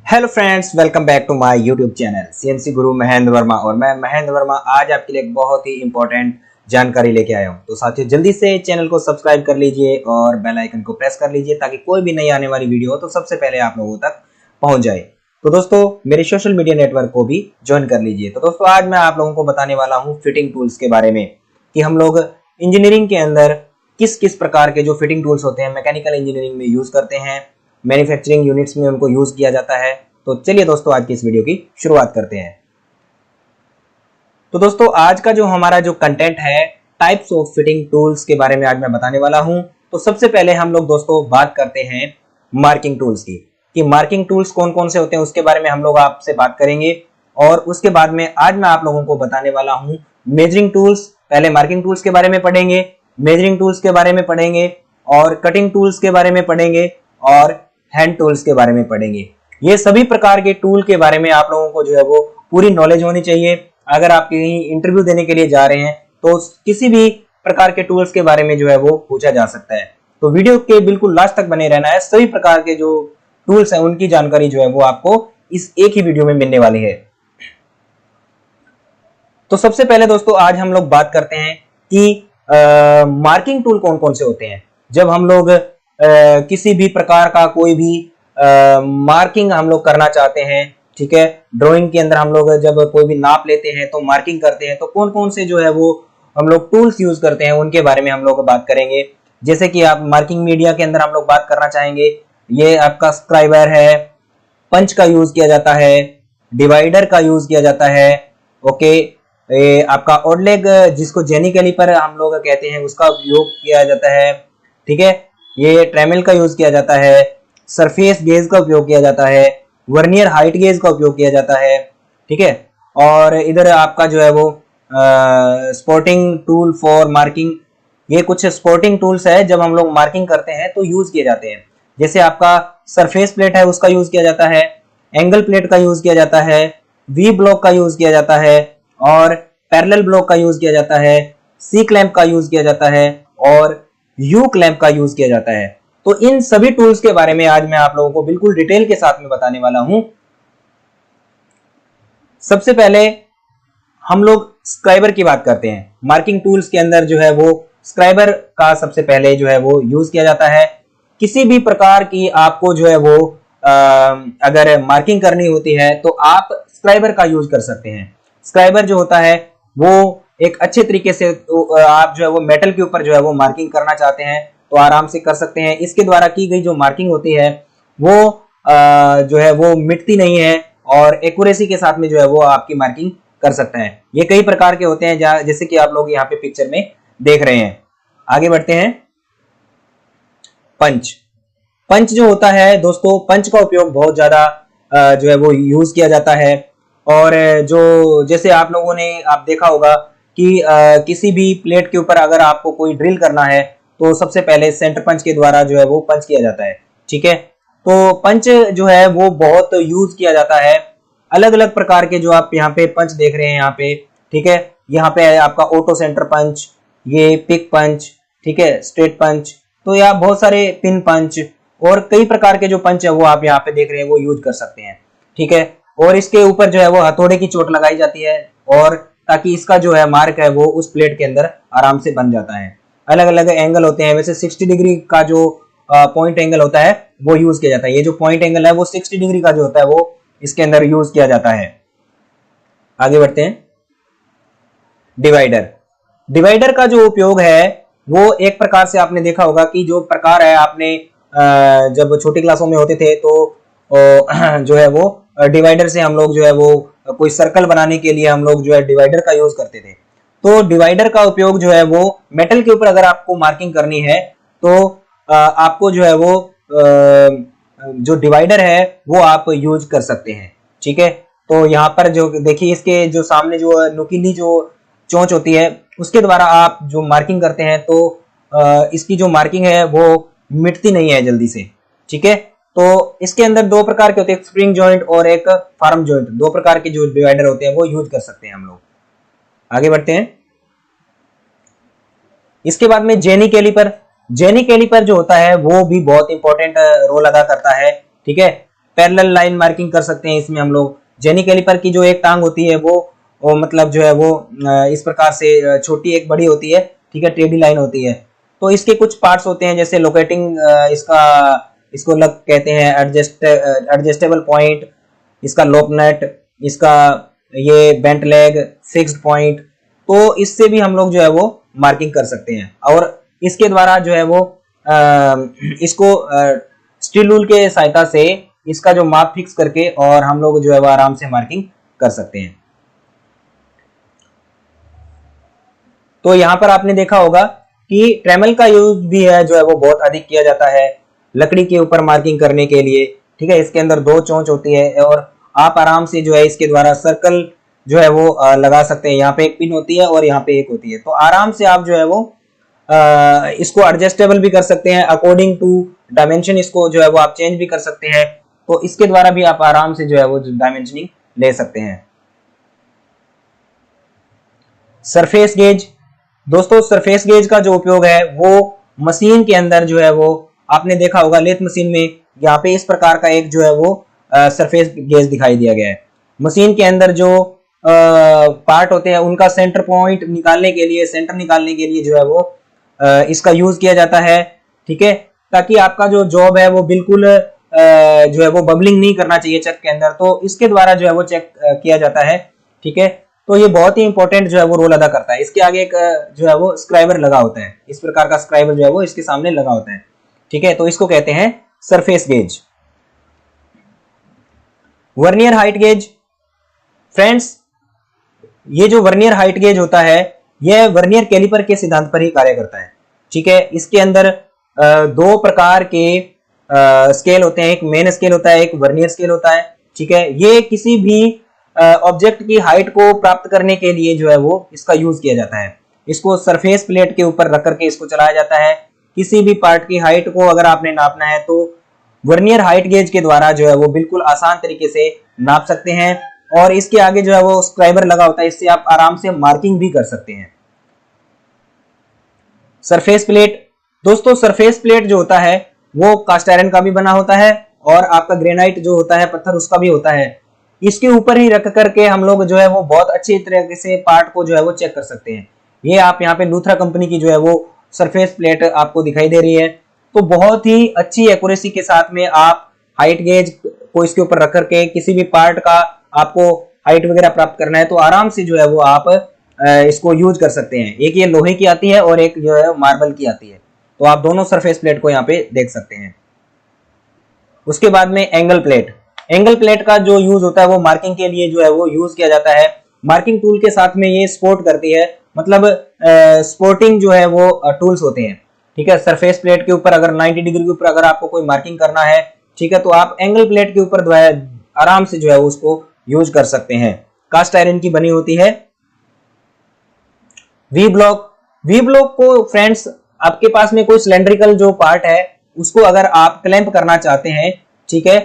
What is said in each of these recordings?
Hello friends, welcome back to my YouTube channel CNC Guru Mahendra Verma. और मैं महेंद्र वर्मा आज आपके लिए एक बहुत ही इंपॉर्टेंट जानकारी लेके आया हूं। तो साथियों, जल्दी से चैनल को सब्सक्राइब कर लीजिए और बेल आइकन को प्रेस कर लीजिए ताकि कोई भी नई आने वाली वीडियो हो तो सबसे पहले आप लोगों तक पहुंच जाए। तो दोस्तों, मेरे सोशल मीडिया नेटवर्क को भी ज्वाइन कर लीजिए। तो दोस्तों, आज मैं आप लोगों को बताने वाला हूँ फिटिंग टूल्स के बारे में कि हम लोग इंजीनियरिंग के अंदर किस किस प्रकार के जो फिटिंग टूल्स होते हैं मैकेनिकल इंजीनियरिंग में यूज करते हैं, मैन्युफैक्चरिंग यूनिट्स में उनको यूज किया जाता है। तो चलिए दोस्तों, आज की इस वीडियो की शुरुआत करते हैं। तो दोस्तों, आज का जो हमारा जो कंटेंट है टाइप्स ऑफ फिटिंग टूल्स के बारे में आज मैं बताने वाला हूं। तो सबसे पहले हम लोग दोस्तों बात करते हैं मार्किंग टूल्स की कि मार्किंग टूल्स कौन कौन से होते हैं, उसके बारे में हम लोग आपसे बात करेंगे। और उसके बाद में आज मैं आप लोगों को बताने वाला हूं मेजरिंग टूल्स। पहले मार्किंग टूल्स के बारे में पढ़ेंगे, मेजरिंग टूल्स के बारे में पढ़ेंगे और कटिंग टूल्स के बारे में पढ़ेंगे और हैंड टूल्स के बारे में पढ़ेंगे। ये सभी प्रकार के टूल के बारे में आप लोगों को जो है वो पूरी नॉलेज होनी चाहिए। अगर आप कहीं इंटरव्यू देने के लिए जा रहे हैं तो किसी भी प्रकार के टूल्स के बारे में जो है वो पूछा जा सकता है। तो वीडियो के बिल्कुल लास्ट तक बने रहना है। सभी प्रकार के जो टूल्स हैं उनकी जानकारी जो है वो आपको इस एक ही वीडियो में मिलने वाली है। तो सबसे पहले दोस्तों आज हम लोग बात करते हैं कि मार्किंग टूल कौन कौन से होते हैं। जब हम लोग किसी भी प्रकार का कोई भी मार्किंग हम लोग करना चाहते हैं, ठीक है, ड्राइंग के अंदर हम लोग जब कोई भी नाप लेते हैं तो मार्किंग करते हैं, तो कौन कौन से जो है वो हम लोग टूल्स यूज करते हैं उनके बारे में हम लोग बात करेंगे। जैसे कि आप मार्किंग मीडिया के अंदर हम लोग बात करना चाहेंगे, ये आपका स्क्राइबर है, पंच का यूज किया जाता है, डिवाइडर का यूज किया जाता है, ओके, ये आपका ऑड लेग जिसको जेनी कैलिपर हम लोग कहते हैं उसका उपयोग किया जाता है, ठीक है, ये ट्रेमेल का यूज किया जाता है, सरफेस गेज का उपयोग किया जाता है, वर्नियर हाइट गेज का उपयोग किया जाता है, ठीक है। और इधर आपका जो है वो स्पॉटिंग टूल फॉर मार्किंग, ये कुछ स्पॉटिंग टूल्स है जब हम लोग मार्किंग करते हैं तो यूज किए जाते हैं। जैसे आपका सरफेस प्लेट है उसका यूज किया जाता है, एंगल प्लेट का यूज किया जाता है, वी ब्लॉक का यूज किया जाता है और पैरेलल ब्लॉक का यूज किया जाता है, सी क्लैंप का यूज किया जाता है और यू क्लैंप का यूज किया जाता है। तो इन सभी टूल्स के बारे में आज मैं आप लोगों को बिल्कुल डिटेल के साथ में बताने वाला हूं। सबसे पहले हम लोग स्क्राइबर की बात करते हैं। मार्किंग टूल्स के अंदर जो है वो स्क्राइबर का सबसे पहले जो है वो यूज किया जाता है। किसी भी प्रकार की आपको जो है वो अगर मार्किंग करनी होती है तो आप स्क्राइबर का यूज कर सकते हैं। स्क्राइबर जो होता है वो एक अच्छे तरीके से आप जो है वो मेटल के ऊपर जो है वो मार्किंग करना चाहते हैं तो आराम से कर सकते हैं। इसके द्वारा की गई जो मार्किंग होती है वो जो है वो मिटती नहीं है और एक्यूरेसी के साथ में जो है वो आपकी मार्किंग कर सकते हैं। ये कई प्रकार के होते हैं जैसे कि आप लोग यहाँ पे पिक्चर में देख रहे हैं। आगे बढ़ते हैं। पंच, पंच जो होता है दोस्तों, पंच का उपयोग बहुत ज्यादा जो है वो यूज किया जाता है। और जो जैसे आप लोगों ने आप देखा होगा कि किसी भी प्लेट के ऊपर अगर आपको कोई ड्रिल करना है तो सबसे पहले सेंटर पंच के द्वारा जो है वो पंच किया जाता है, ठीक है। तो पंच जो है वो बहुत यूज किया जाता है। अलग अलग प्रकार के जो आप यहाँ पे पंच देख रहे हैं यहाँ पे, ठीक है, यहाँ पे आपका ऑटो सेंटर पंच, ये पिक पंच, ठीक है, स्ट्रेट पंच, तो यहाँ बहुत सारे पिन पंच और कई प्रकार के जो पंच है वो आप यहाँ पे देख रहे हैं वो यूज कर सकते हैं, ठीक है। और इसके ऊपर जो है वो हथौड़े की चोट लगाई जाती है और ताकि इसका जो है मार्क है वो उस प्लेट के अंदर आराम से बन जाता है। अलग अलग एंगल होते हैं, वैसे 60 डिग्री का जो पॉइंट एंगल होता है वो यूज किया जाता है। ये जो पॉइंट एंगल है वो 60 डिग्री का जो होता है वो इसके अंदर यूज किया जाता है। आगे बढ़ते हैं। डिवाइडर, डिवाइडर का जो उपयोग है वो एक प्रकार से आपने देखा होगा कि जो प्रकार है आपने जब छोटी क्लासों में होते थे तो जो है वो डिवाइडर से हम लोग जो है वो कोई सर्कल बनाने के लिए हम लोग जो है डिवाइडर का यूज करते थे। तो डिवाइडर का उपयोग जो है वो मेटल के ऊपर अगर आपको मार्किंग करनी है तो आपको जो है वो जो डिवाइडर है वो आप यूज कर सकते हैं, ठीक है। तो यहाँ पर जो देखिए इसके जो सामने जो नुकीली जो चोंच होती है उसके द्वारा आप जो मार्किंग करते हैं तो इसकी जो मार्किंग है वो मिटती नहीं है जल्दी से, ठीक है। तो इसके अंदर दो प्रकार के होते हैं, एक स्प्रिंग जॉइंट और एक फार्म जॉइंट। दो प्रकार के जो डिवाइडर होते हैं वो यूज कर सकते हैं हम लोग। आगे बढ़ते हैं। इसके बाद में जेनी कैलिपर, जेनी कैलिपर जो होता है वो भी बहुत इंपॉर्टेंट रोल अदा करता है, ठीक है। पैरेलल लाइन मार्किंग कर सकते हैं इसमें हम लोग। जेनी कैलिपर की जो एक टांग होती है वो मतलब जो है वो इस प्रकार से छोटी एक बड़ी होती है, ठीक है, टेढ़ी लाइन होती है। तो इसके कुछ पार्ट्स होते हैं जैसे लोकेटिंग, इसको लग कहते हैं, एडजस्टेबल पॉइंट, इसका लोक नट, इसका ये बेंट लेग, फिक्स्ड पॉइंट। तो इससे भी हम लोग जो है वो मार्किंग कर सकते हैं और इसके द्वारा जो है वो इसको स्टील रूल के सहायता से इसका जो माप फिक्स करके और हम लोग जो है वो आराम से मार्किंग कर सकते हैं। तो यहां पर आपने देखा होगा कि ट्रेमल का यूज भी है जो है वो बहुत अधिक किया जाता है लकड़ी के ऊपर मार्किंग करने के लिए, ठीक है। इसके अंदर 2 चोंच होती है और आप आराम से जो है इसके द्वारा सर्कल जो है वो लगा सकते हैं। यहाँ पे एक पिन होती है और यहाँ पे एक होती है, तो आराम से आप जो है वो इसको एडजस्टेबल भी कर सकते हैं अकॉर्डिंग टू डायमेंशन, इसको जो है वो आप चेंज भी कर सकते हैं। तो इसके द्वारा भी आप आराम से जो है वो डायमेंशनिंग ले सकते हैं। सरफेस गेज, दोस्तों सरफेस गेज का जो उपयोग है वो मशीन के अंदर जो है वो आपने देखा होगा लेथ मशीन में यहाँ पे इस प्रकार का एक जो है वो सरफेस गेज दिखाई दिया गया है। मशीन के अंदर जो पार्ट होते हैं उनका सेंटर पॉइंट निकालने के लिए, सेंटर निकालने के लिए जो है वो इसका यूज किया जाता है, ठीक है, ताकि आपका जो जॉब है वो बिल्कुल जो है वो बबलिंग नहीं करना चाहिए चेक के अंदर। तो इसके द्वारा जो है वो चेक किया जाता है, ठीक है। तो ये बहुत ही इंपॉर्टेंट जो है वो रोल अदा करता है। इसके आगे एक जो है वो स्क्राइबर लगा होता है, इस प्रकार का स्क्राइबर जो है वो इसके सामने लगा होता है, ठीक है। तो इसको कहते हैं surface gauge. Vernier height gauge, friends ये जो वर्नियर हाइट गेज होता है यह वर्नियर कैलिपर के सिद्धांत पर ही कार्य करता है, ठीक है। इसके अंदर 2 प्रकार के स्केल होते हैं, एक मेन स्केल होता है, एक वर्नियर स्केल होता है, ठीक है। ये किसी भी ऑब्जेक्ट की हाइट को प्राप्त करने के लिए जो है वो इसका यूज किया जाता है। इसको सरफेस प्लेट के ऊपर रख करके इसको चलाया जाता है। किसी भी पार्ट की हाइट को अगर आपने नापना है तो वर्नियर हाइट गेज के द्वारा जो है वो बिल्कुल आसान तरीके से नाप सकते हैं। और इसके आगे जो है वो स्क्राइबर लगा होता है, इससे आप आराम से मार्किंग भी कर सकते हैं। सरफेस प्लेट, दोस्तों सरफेस प्लेट जो होता है वो कास्ट आयरन का भी बना होता है और आपका ग्रेनाइट जो होता है पत्थर उसका भी होता है। इसके ऊपर ही रख करके हम लोग जो है वो बहुत अच्छी तरीके से पार्ट को जो है वो चेक कर सकते हैं। ये आप यहाँ पे लूथरा कंपनी की जो है वो सरफेस प्लेट आपको दिखाई दे रही है। तो बहुत ही अच्छी एक्यूरेसी के साथ में आप हाइट गेज को इसके ऊपर रख करके किसी भी पार्ट का आपको हाइट वगैरह प्राप्त करना है तो आराम से जो है वो आप इसको यूज कर सकते हैं। एक ये लोहे की आती है और एक जो है मार्बल की आती है, तो आप दोनों सरफेस प्लेट को यहाँ पे देख सकते हैं। उसके बाद में एंगल प्लेट, एंगल प्लेट का जो यूज होता है वो मार्किंग के लिए जो है वो यूज किया जाता है। मार्किंग टूल के साथ में ये सपोर्ट करती है, मतलब स्पोर्टिंग जो है वो टूल्स होते हैं, ठीक है। सरफेस प्लेट के ऊपर अगर 90 डिग्री के ऊपर अगर आपको कोई मार्किंग करना है, ठीक है, तो आप एंगल प्लेट के ऊपर आराम से जो है उसको यूज कर सकते हैं। कास्ट आयरन की बनी होती है। वी ब्लॉक, वी ब्लॉक को फ्रेंड्स आपके पास में कोई सिलेंड्रिकल जो पार्ट है उसको अगर आप क्लैंप करना चाहते हैं, ठीक है,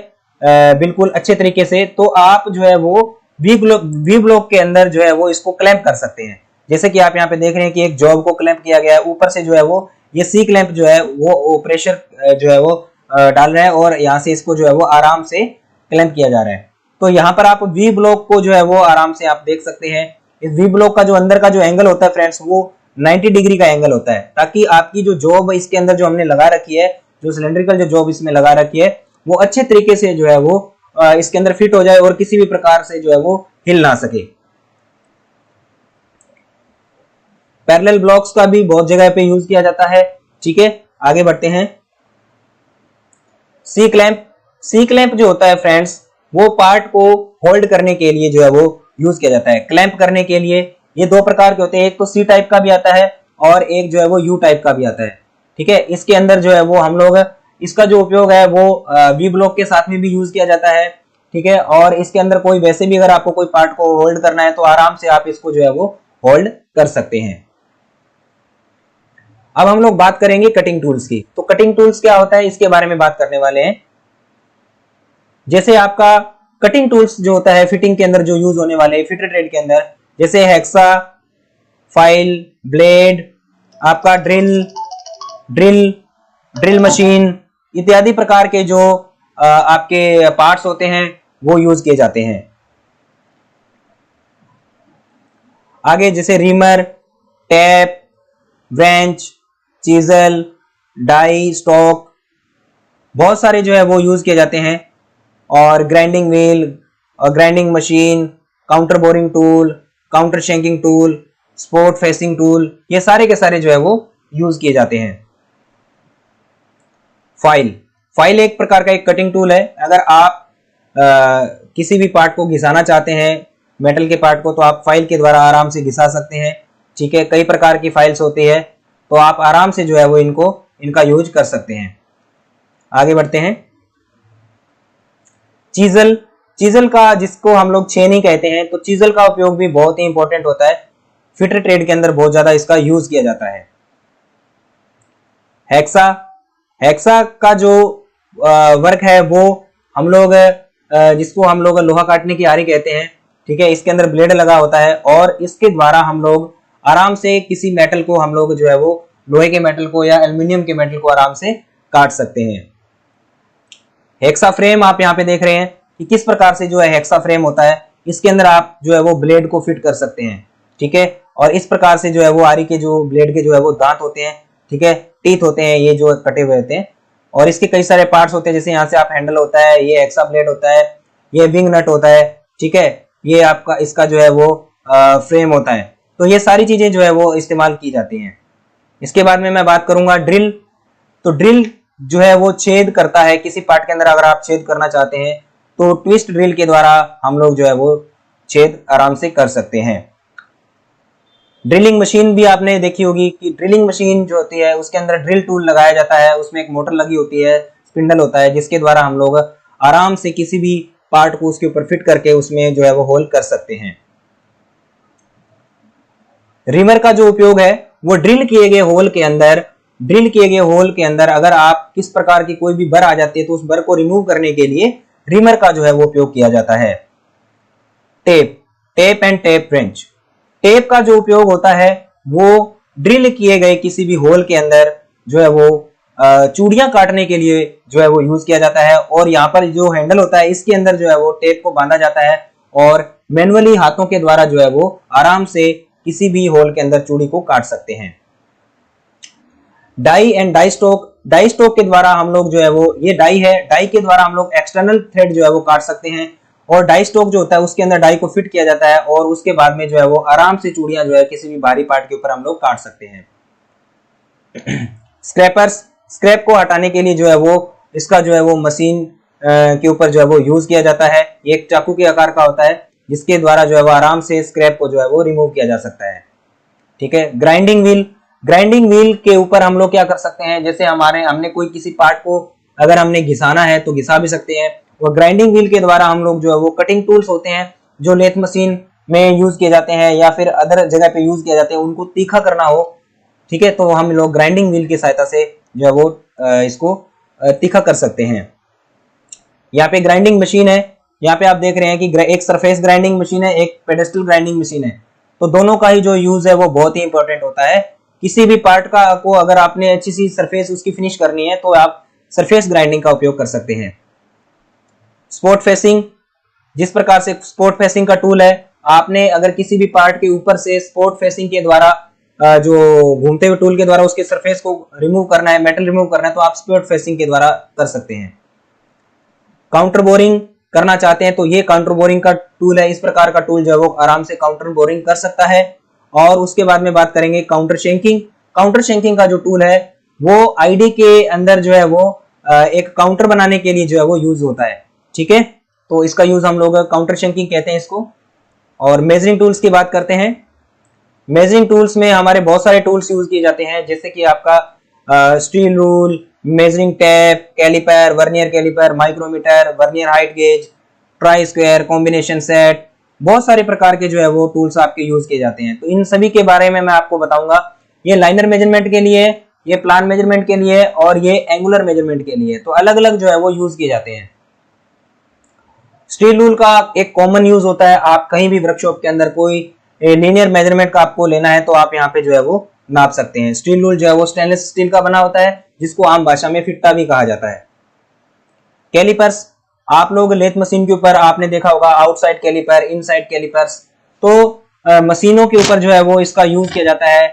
बिल्कुल अच्छे तरीके से, तो आप जो है वो वी ब्लॉक के अंदर जो है वो इसको क्लैंप कर सकते हैं। जैसे कि आप यहाँ पे देख रहे हैं कि एक जॉब को क्लैंप किया गया है, ऊपर से जो है वो ये सी क्लैंप जो है वो प्रेशर जो है वो डाल रहा है और यहाँ से इसको जो है वो आराम से क्लैंप किया जा रहा है। तो यहाँ पर आप वी ब्लॉक को जो है वो आराम से आप देख सकते हैं। इस वी ब्लॉक का जो अंदर का जो एंगल होता है फ्रेंड्स वो 90 डिग्री का एंगल होता है, ताकि आपकी जो जॉब इसके अंदर जो हमने लगा रखी है, जो सिलेंड्रिकल जो जॉब इसमें लगा रखी है, वो अच्छे तरीके से जो है वो इसके अंदर फिट हो जाए और किसी भी प्रकार से जो है वो हिल ना सके। पैरेलल ब्लॉक्स का भी बहुत जगह पे यूज किया जाता है, ठीक है। आगे बढ़ते हैं। सी क्लैंप, सी क्लैंप जो होता है फ्रेंड्स वो पार्ट को होल्ड करने के लिए जो है वो यूज किया जाता है। क्लैंप करने के लिए ये 2 प्रकार के होते हैं, एक तो सी टाइप का भी आता है और एक जो है वो यू टाइप का भी आता है, ठीक है। इसके अंदर जो है वो हम लोग इसका जो उपयोग है वो वी ब्लॉक के साथ में भी यूज किया जाता है, ठीक है। और इसके अंदर कोई वैसे भी अगर आपको कोई पार्ट को होल्ड करना है तो आराम से आप इसको जो है वो होल्ड कर सकते हैं। अब हम लोग बात करेंगे कटिंग टूल्स की। तो कटिंग टूल्स क्या होता है इसके बारे में बात करने वाले हैं। जैसे आपका कटिंग टूल्स जो होता है फिटिंग के अंदर जो यूज होने वाले फिटर ट्रेड के अंदर, जैसे हेक्सा, फाइल, ब्लेड, आपका ड्रिल मशीन इत्यादि प्रकार के जो आपके पार्ट्स होते हैं वो यूज किए जाते हैं। आगे जैसे reamer, tap, wrench, chisel, die, stock, बहुत सारे जो है वो यूज किए जाते हैं। और ग्राइंडिंग व्हील और grinding machine, counter boring tool, counter sinking tool, spot facing tool, ये सारे के सारे जो है वो यूज किए जाते हैं। फाइल एक प्रकार का एक कटिंग टूल है। अगर आप किसी भी पार्ट को घिसाना चाहते हैं, मेटल के पार्ट को, तो आप फाइल के द्वारा आराम से घिसा सकते हैं। ठीक है, कई प्रकार की फाइल्स होती है, तो आप आराम से जो है वो इनका यूज कर सकते हैं। आगे बढ़ते हैं। चीजल का, जिसको हम लोग छेनी कहते हैं, तो चीजल का उपयोग भी बहुत ही इंपॉर्टेंट होता है। फिटर ट्रेड के अंदर बहुत ज्यादा इसका यूज किया जाता है। हेक्सा का जो वर्क है वो हम लोग जिसको हम लोग लोहा काटने की आरी कहते हैं। ठीक है, इसके अंदर ब्लेड लगा होता है और इसके द्वारा हम लोग आराम से किसी मेटल को, हम लोग जो है वो लोहे के मेटल को या एल्युमिनियम के मेटल को आराम से काट सकते हैं। हेक्सा फ्रेम आप यहाँ पे देख रहे हैं कि किस प्रकार से जो है हेक्सा फ्रेम होता है। इसके अंदर आप जो है वो ब्लेड को फिट कर सकते हैं। ठीक है, और इस प्रकार से जो है वो आरी के जो ब्लेड के जो है वो दांत होते हैं, ठीक है, टीथ होते हैं, ये जो कटे हुए होते हैं, और इसके कई सारे पार्ट्स होते हैं। जैसे यहाँ से आप हैंडल होता है, ये हेक्सा ब्लेड होता है, ये विंग नट होता है। ठीक है, ये आपका इसका जो है वो फ्रेम होता है। तो ये सारी चीजें जो है वो इस्तेमाल की जाती हैं। इसके बाद में मैं बात करूंगा ड्रिल। तो ड्रिल जो है वो छेद करता है किसी पार्ट के अंदर। अगर आप छेद करना चाहते हैं तो ट्विस्ट ड्रिल के द्वारा हम लोग जो है वो छेद आराम से कर सकते हैं। ड्रिलिंग मशीन भी आपने देखी होगी कि ड्रिलिंग मशीन जो होती है उसके अंदर ड्रिल टूल लगाया जाता है, उसमें एक मोटर लगी होती है, स्पिंडल होता है, जिसके द्वारा हम लोग आराम से किसी भी पार्ट को उसके ऊपर फिट करके उसमें जो है वो होल कर सकते हैं। रिमर का जो उपयोग है वो ड्रिल किए गए होल के अंदर अगर आप किस प्रकार की कोई भी बर आ जाती है तो उस बर को रिमूव करने के लिए रिमर का जो है वो उपयोग किया जाता है। Tap and tap wrench. Tap का जो उपयोग होता है वो ड्रिल किए गए किसी भी होल के अंदर जो है वो चूड़ियां काटने के लिए जो है वो यूज किया जाता है। और यहाँ पर जो हैंडल होता है इसके अंदर जो है वो टेप को बांधा जाता है और मैनुअली हाथों के द्वारा जो है वो आराम से किसी भी होल के अंदर चूड़ी को काट सकते हैं। डाई एंड डाई स्टोक के द्वारा हम लोग जो है वो, ये डाई है, डाई के द्वारा हम लोग एक्सटर्नल थ्रेड जो है वो काट सकते हैं। और डाई स्टोक जो होता है उसके अंदर डाई को फिट किया जाता है और उसके बाद में जो है वो आराम से चूड़ियां जो है किसी भी भारी पार्ट के ऊपर हम लोग काट सकते हैं। स्क्रैप को हटाने के लिए जो है वो इसका जो है वो मशीन के ऊपर जो है वो यूज किया जाता है। ये एक चाकू के आकार का होता है जिसके द्वारा जो है वो आराम से स्क्रैप को जो है वो रिमूव किया जा सकता है। ठीक है, ग्राइंडिंग व्हील के ऊपर हम लोग क्या कर सकते हैं, जैसे हमने कोई किसी पार्ट को अगर हमने घिसाना है तो घिसा भी सकते हैं। और ग्राइंडिंग व्हील के द्वारा हम लोग जो है वो कटिंग टूल्स होते हैं जो लेथ मशीन में यूज किए जाते हैं या फिर अदर जगह पे यूज किए जाते हैं, उनको तीखा करना हो, ठीक है, तो हम लोग ग्राइंडिंग व्हील की सहायता से जो है वो इसको तीखा कर सकते हैं। यहाँ पे ग्राइंडिंग मशीन है, यहाँ पे आप देख रहे हैं कि एक सरफेस ग्राइंडिंग मशीन है, एक पेडेस्टल ग्राइंडिंग मशीन है। तो दोनों का ही जो यूज है वो बहुत ही इंपॉर्टेंट होता है। किसी भी पार्ट को अगर आपने अच्छी सी सरफेस उसकी फिनिश करनी है तो आप सरफेस ग्राइंडिंग का उपयोग कर सकते हैं। स्पोर्ट फेसिंग, जिस प्रकार से स्पोर्ट फेसिंग का टूल है, आपने अगर किसी भी पार्ट के ऊपर से स्पोर्ट फेसिंग के द्वारा जो घूमते हुए टूल के द्वारा उसके सरफेस को रिमूव करना है, मेटल रिमूव करना है, तो आप स्पोर्ट फेसिंग के द्वारा कर सकते हैं। काउंटर बोरिंग करना चाहते हैं तो ये काउंटर बोरिंग का टूल है। इस प्रकार का टूल जो है वो आराम से काउंटर बोरिंग कर सकता है। और उसके बाद में बात करेंगे काउंटर शेंकिंग। काउंटर शेंकिंग का जो टूल है वो आईडी के अंदर जो है वो एक काउंटर बनाने के लिए जो है वो यूज होता है। ठीक है, तो इसका यूज हम लोग काउंटर शेंकिंग कहते हैं इसको। और मेजरिंग टूल्स की बात करते हैं। मेजरिंग टूल्स में हमारे बहुत सारे टूल्स यूज किए जाते हैं, जैसे कि आपका steel rule, measuring tape, caliper, vernier caliper, micrometer, vernier height gauge, try square, combination set, बहुत सारे प्रकार के जो है वो टूल्स आपके यूज किए जाते हैं। तो इन सभी के बारे में मैं आपको बताऊंगा। ये लाइनर मेजरमेंट के लिए, ये प्लान मेजरमेंट के लिए और ये एंगुलर मेजरमेंट के लिए, तो अलग अलग जो है वो यूज किए जाते हैं। स्टील रूल का एक कॉमन यूज होता है, आप कहीं भी वर्कशॉप के अंदर कोई लीनियर मेजरमेंट का आपको लेना है तो आप यहाँ पे जो है वो नाप सकते हैं। स्टील रूल जो है वो स्टेनलेस स्टील का बना होता है जिसको आम भाषा में फिट्टा भी कहा जाता है। कैलिपर्स, आप लोग लेथ मशीन के ऊपर आपने देखा होगा आउटसाइड कैलिपर, इनसाइड कैलिपर्स, तो मशीनों के ऊपर जो है वो इसका यूज किया जाता है,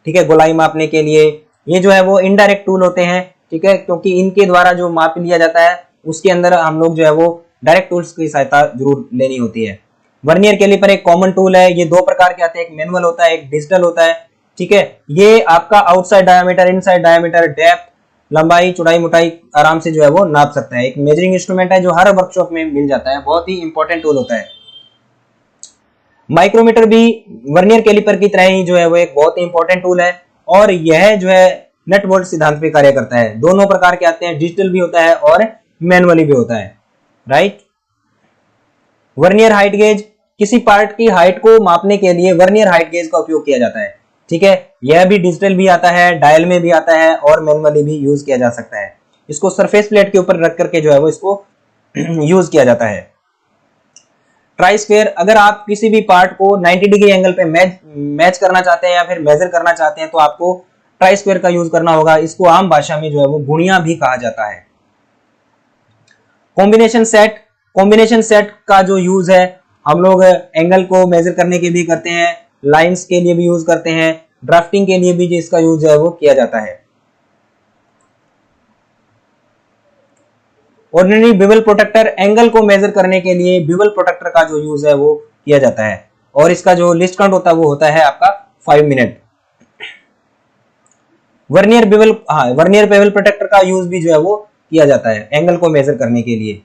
ठीक है, गोलाई मापने के लिए। ये जो है वो इनडायरेक्ट टूल होते हैं, ठीक है, क्योंकि इनके द्वारा जो माप लिया जाता है उसके अंदर हम लोग जो है वो डायरेक्ट टूल्स की सहायता जरूर लेनी होती है। वर्नियर कैलिपर एक कॉमन टूल है, ये दो प्रकार के आते हैं, एक मैनुअल होता है, एक डिजिटल होता है, ठीक है। ये आपका outside diameter, inside diameter, depth, लंबाई, चौड़ाई, मोटाई आराम से जो है वो नाप सकता है। एक मेजरिंग इंस्ट्रूमेंट है जो हर वर्कशॉप में मिल जाता है, बहुत ही इंपॉर्टेंट टूल होता है। माइक्रोमीटर भी वर्नियर कैलिपर की तरह ही जो है वो एक बहुत ही इंपॉर्टेंट टूल है, और यह जो है नट बोल्ट सिद्धांत पे कार्य करता है। दोनों प्रकार के आते हैं, डिजिटल भी होता है और मैनुअली भी होता है, राइट। वर्नियर हाइट गेज, किसी पार्ट की हाइट को मापने के लिए वर्नियर हाइट गेज का उपयोग किया जाता है, ठीक है। यह भी डिजिटल भी आता है, डायल में भी आता है और मैनुअली भी यूज किया जा सकता है। इसको सरफेस प्लेट के ऊपर रख करके जो है वो इसको यूज किया जाता है। ट्राई स्क्वायर, अगर आप किसी भी पार्ट को 90 डिग्री एंगल पे मैच करना चाहते हैं या फिर मेजर करना चाहते हैं तो आपको ट्राई स्क्वायर का यूज करना होगा। इसको आम भाषा में जो है वो गुणिया भी कहा जाता है। कॉम्बिनेशन सेट, कॉम्बिनेशन सेट का जो यूज है हम लोग एंगल को मेजर करने के लिए करते हैं, लाइंस के लिए भी यूज करते हैं, ड्राफ्टिंग के लिए भी इसका यूज है वो किया जाता है। ऑर्डिनरी बिवल प्रोटेक्टर, एंगल को मेजर करने के लिए बिवल प्रोटेक्टर का जो यूज है वो किया जाता है, और इसका जो लिस्ट काउंट होता है वो होता है आपका 5 मिनट। वर्नियर बिवल, वर्नियर बिवल प्रोटेक्टर का यूज भी जो है वो किया जाता है एंगल को मेजर करने के लिए।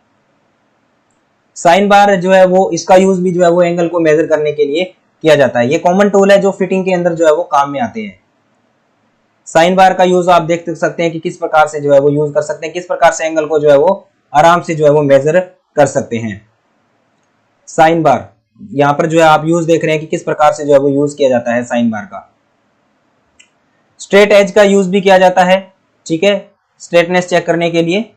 साइन बार जो है वो इसका यूज भी जो है वो एंगल को मेजर करने के लिए किया जाता है। ये कॉमन टूल है जो फिटिंग के अंदर जो है वो काम में आते हैं। साइन बार का यूज आप देख सकते हैं कि किस प्रकार से जो है वो यूज कर सकते हैं, किस प्रकार से एंगल को जो है वो आराम से जो है वो मेजर कर सकते हैं। साइन बार यहां पर जो है आप यूज देख रहे हैं कि किस प्रकार से जो है वो यूज किया जाता है साइन बार का। स्ट्रेट एज का यूज भी किया जाता है, ठीक है, स्ट्रेटनेस चेक करने के लिए।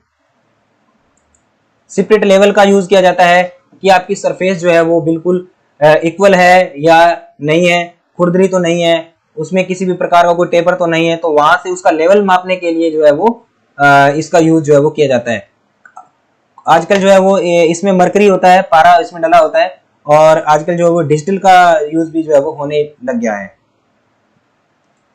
स्पिरिट लेवल का यूज किया जाता है कि आपकी सरफेस जो है वो बिल्कुल इक्वल है या नहीं है, खुरदरी तो नहीं है, उसमें किसी भी प्रकार का कोई टेपर तो नहीं है, तो वहां से उसका लेवल मापने के लिए जो है वो इसका यूज जो है वो किया जाता है। आजकल जो है वो इसमें मरकरी होता है, पारा इसमें डला होता है, और आजकल जो है वो डिजिटल का यूज भी जो है वो होने लग गया है।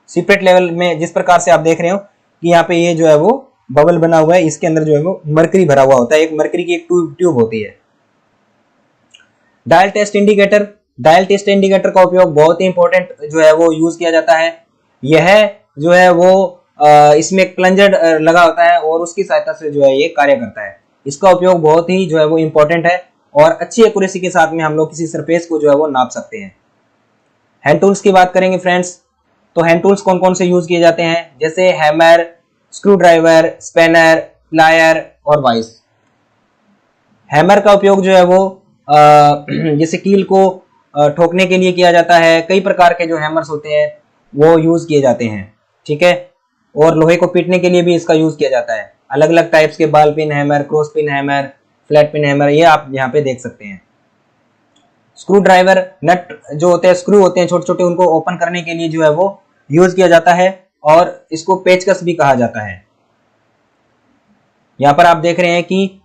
सीक्रेट लेवल में जिस प्रकार से आप देख रहे हो कि यहाँ पे ये जो है वो बबल बना हुआ है, इसके अंदर जो है वो मरकरी भरा हुआ होता है, एक मरकरी की एक ट्यूब होती है। Dial test indicator, dial test indicator का उपयोग बहुत ही इंपॉर्टेंट जो है वो यूज किया जाता है। यह जो है वो इसमें एक प्लंजर लगा होता है और उसकी सहायता से जो है ये कार्य करता है। इसका उपयोग बहुत ही जो है वो इंपॉर्टेंट है, और अच्छी एक्यूरेसी के साथ में हम लोग किसी सरफेस को जो है वो नाप सकते हैं। हैंड टूल्स की बात करेंगे फ्रेंड्स, तो हैंड टूल्स कौन कौन से यूज किए जाते हैं, जैसे hammer, screw driver, spanner, plier और वाइस। हैमर का उपयोग जो है वो जैसे कील को ठोकने के लिए किया जाता है। कई प्रकार के जो हैमर्स होते हैं वो यूज किए जाते हैं, ठीक है, और लोहे को पीटने के लिए भी इसका यूज किया जाता है। अलग अलग टाइप्स के बाल pin hammer, cross pin hammer, flat pin hammer, ये आप यहाँ पे देख सकते हैं। स्क्रू ड्राइवर, नट जो होते हैं, स्क्रू होते हैं छोटे छोटे, उनको ओपन करने के लिए जो है वो यूज किया जाता है, और इसको पेचकस भी कहा जाता है। यहाँ पर आप देख रहे हैं कि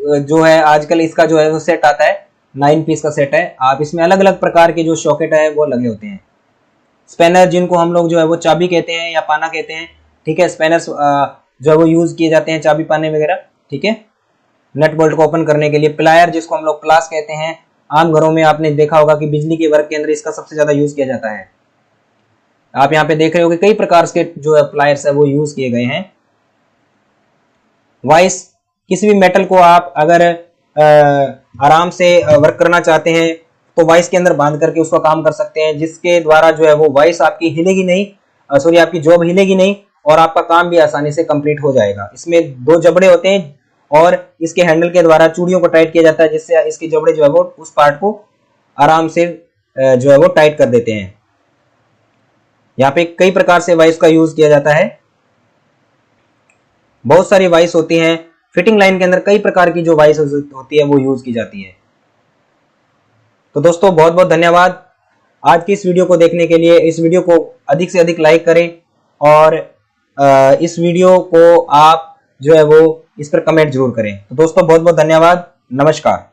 जो है आजकल इसका जो है वो सेट आता है, 9 पीस का सेट है। आप इसमें अलग अलग प्रकार के जो सॉकेट है वो लगे होते हैं। स्पैनर, जिनको हम लोग जो है वो चाबी कहते हैं या पाना कहते हैं, ठीक है, स्पैनर्स जो है वो यूज किए जाते हैं चाबी पाने वगैरह, ठीक है, नट बोल्ट को ओपन करने के लिए। प्लायर, जिसको हम लोग प्लास कहते हैं, आम घरों में आपने देखा होगा कि बिजली के वर्क के अंदर इसका सबसे ज्यादा यूज किया जाता है। आप यहाँ पे देख रहे हो कि कई प्रकार के जो है प्लायर्स है वो यूज किए गए हैं। वाइस, किसी भी मेटल को आप अगर आराम से वर्क करना चाहते हैं तो वाइस के अंदर बांध करके उसका काम कर सकते हैं, जिसके द्वारा जो है वो वाइस आपकी हिलेगी नहीं, सॉरी आपकी जॉब हिलेगी नहीं, और आपका काम भी आसानी से कंप्लीट हो जाएगा। इसमें 2 जबड़े होते हैं और इसके हैंडल के द्वारा चूड़ियों को टाइट किया जाता है, जिससे इसके जबड़े जो है वो उस पार्ट को आराम से जो है वो टाइट कर देते हैं। यहाँ पे कई प्रकार से वाइस का यूज किया जाता है, बहुत सारी वाइस होती हैं। फिटिंग लाइन के अंदर कई प्रकार की जो वाइस होती है वो यूज की जाती है। तो दोस्तों बहुत बहुत धन्यवाद आज की इस वीडियो को देखने के लिए। इस वीडियो को अधिक से अधिक लाइक करें, और इस वीडियो को आप जो है वो इस पर कमेंट जरूर करें। तो दोस्तों बहुत बहुत धन्यवाद, नमस्कार।